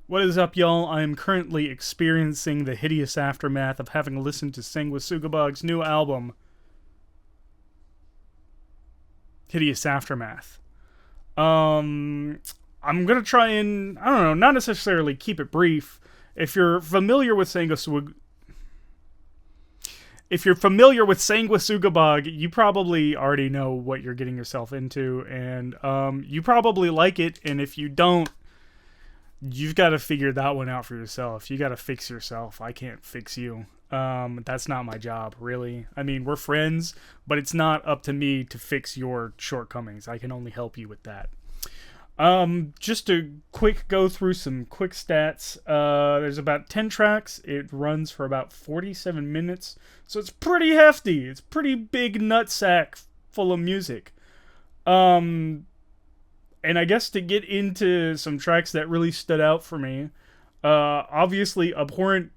What is up, y'all? I am currently experiencing the hideous aftermath of having listened to Sanguisugabog's new album, Hideous Aftermath. Um, I'm gonna try and, I don't know, not necessarily keep it brief. If you're familiar with Sanguisugabog, you probably already know what you're getting yourself into, and you probably like it. And if you don't, you've got to figure that one out for yourself. You got to fix yourself. I can't fix you. That's not my job, really. I mean, we're friends, but it's not up to me to fix your shortcomings. I can only help you with that. Just to quick go through some quick stats. There's about 10 tracks. It runs for about 47 minutes, so it's pretty hefty. It's pretty big nutsack full of music. Um, and I guess to get into some tracks that really stood out for me, obviously, abhorrent.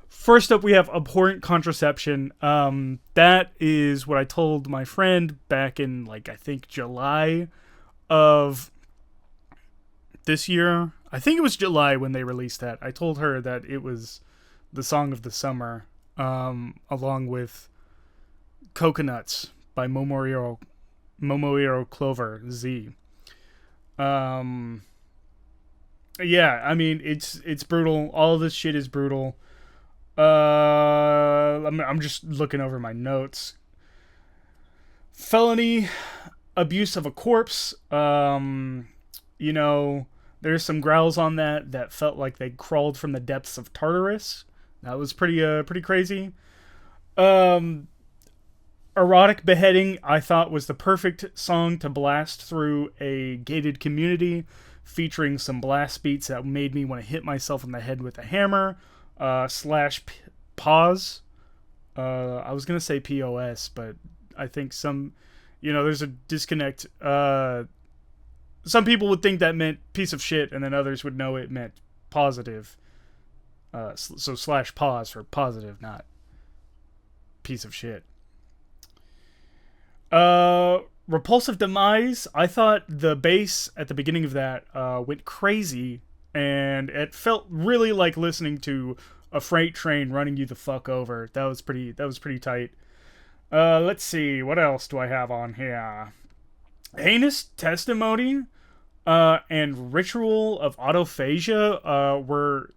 First up, we have abhorrent contraception. That is what I told my friend back in, like, I think July of this year. I think it was July when they released that. I told her that it was the song of the summer, along with Coconuts by Momohiro Clover Z. Um, yeah, I mean it's brutal. All of this shit is brutal. I'm just looking over my notes. Felony abuse of a corpse. You know, there's some growls on that felt like they crawled from the depths of Tartarus. That was pretty crazy. Um, Erotic beheading, I thought, was the perfect song to blast through a gated community, featuring some blast beats that made me want to hit myself in the head with a hammer. Pause. I was gonna say POS, but I think there's a disconnect. Some people would think that meant piece of shit, and then others would know it meant positive. So slash pause for positive, not piece of shit. Repulsive Demise. I thought the bass at the beginning of that went crazy, and it felt really like listening to a freight train running you the fuck over. That was pretty tight. Let's see, what else do I have on here? Heinous Testimony and Ritual of Autophagia were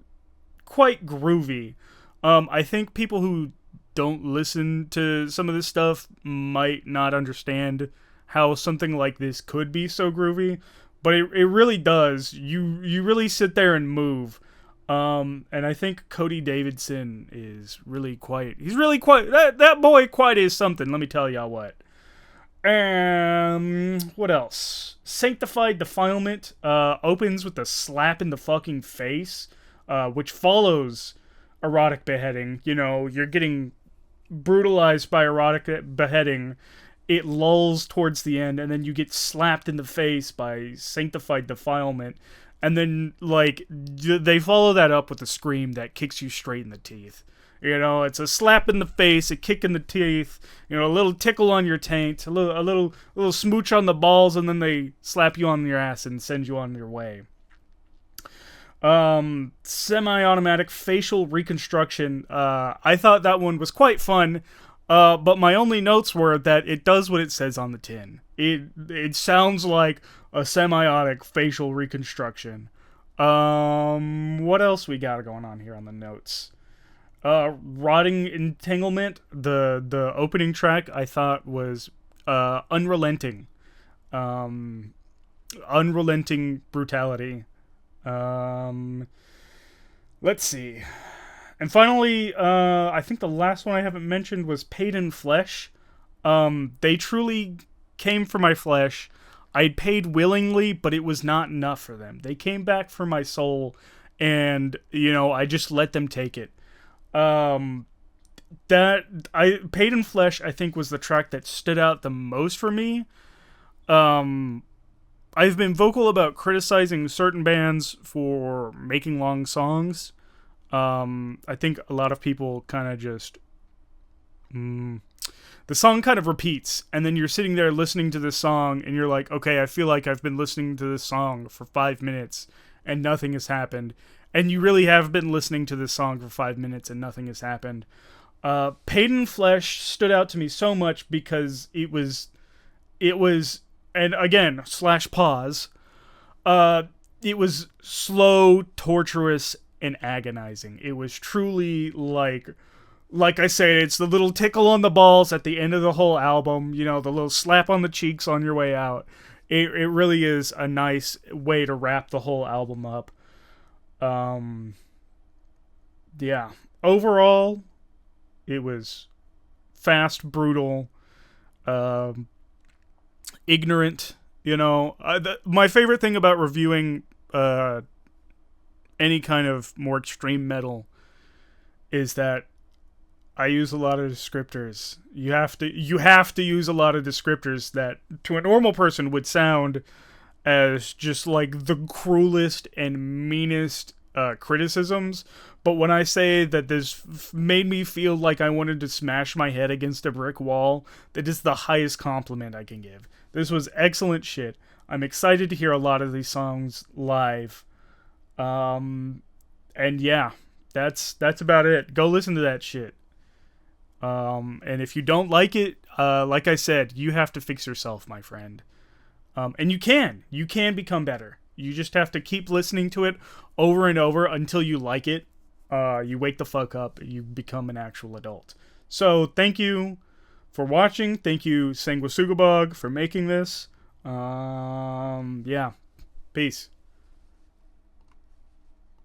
quite groovy. I think people who don't listen to some of this stuff might not understand how something like this could be so groovy, but it really does. You really sit there and move. And I think Cody Davidson is really quite. He's really quite. That boy quite is something. Let me tell y'all what. What else? Sanctified Defilement opens with a slap in the fucking face, which follows erotic beheading. You know, you're getting brutalized by erotic beheading. It lulls towards the end, and then you get slapped in the face by Sanctified Defilement. And then, like, they follow that up with a scream that kicks you straight in the teeth. You know, it's a slap in the face, a kick in the teeth, you know, a little tickle on your taint, a little smooch on the balls, and then they slap you on your ass and send you on your way. Semi-automatic facial reconstruction. I thought that one was quite fun. But my only notes were that it does what it says on the tin. It sounds like a semiotic facial reconstruction. What else we got going on here on the notes? Rotting Entanglement, the opening track, I thought was unrelenting. Unrelenting brutality. Let's see. And finally, I think the last one I haven't mentioned was Paid in Flesh. They truly came for my flesh. I'd paid willingly, but it was not enough for them. They came back for my soul, and, you know, I just let them take it. Paid in Flesh, I think, was the track that stood out the most for me. I've been vocal about criticizing certain bands for making long songs. I think a lot of people kind of just the song kind of repeats, and then you're sitting there listening to this song, and you're like, okay, I feel like I've been listening to this song for 5 minutes, and nothing has happened. And you really have been listening to this song for 5 minutes, and nothing has happened. Paid in Flesh stood out to me so much because it was, and again, slash pause, it was slow, torturous, and agonizing. It was truly like I say, it's the little tickle on the balls at the end of the whole album, you know, the little slap on the cheeks on your way out. It really is a nice way to wrap the whole album up. Yeah. Overall, it was fast, brutal, ignorant. You know, my favorite thing about reviewing any kind of more extreme metal is that I use a lot of descriptors. You have to use a lot of descriptors that to a normal person would sound as just like the cruelest and meanest criticisms. But when I say that this made me feel like I wanted to smash my head against a brick wall, that is the highest compliment I can give. This was excellent shit. I'm excited to hear a lot of these songs live. And yeah, that's about it. Go listen to that shit. And if you don't like it, like I said, you have to fix yourself, my friend. And you can become better. You just have to keep listening to it over and over until you like it. You wake the fuck up. You become an actual adult. So thank you for watching. Thank you, Sanguisugabog, for making this. Yeah. Peace.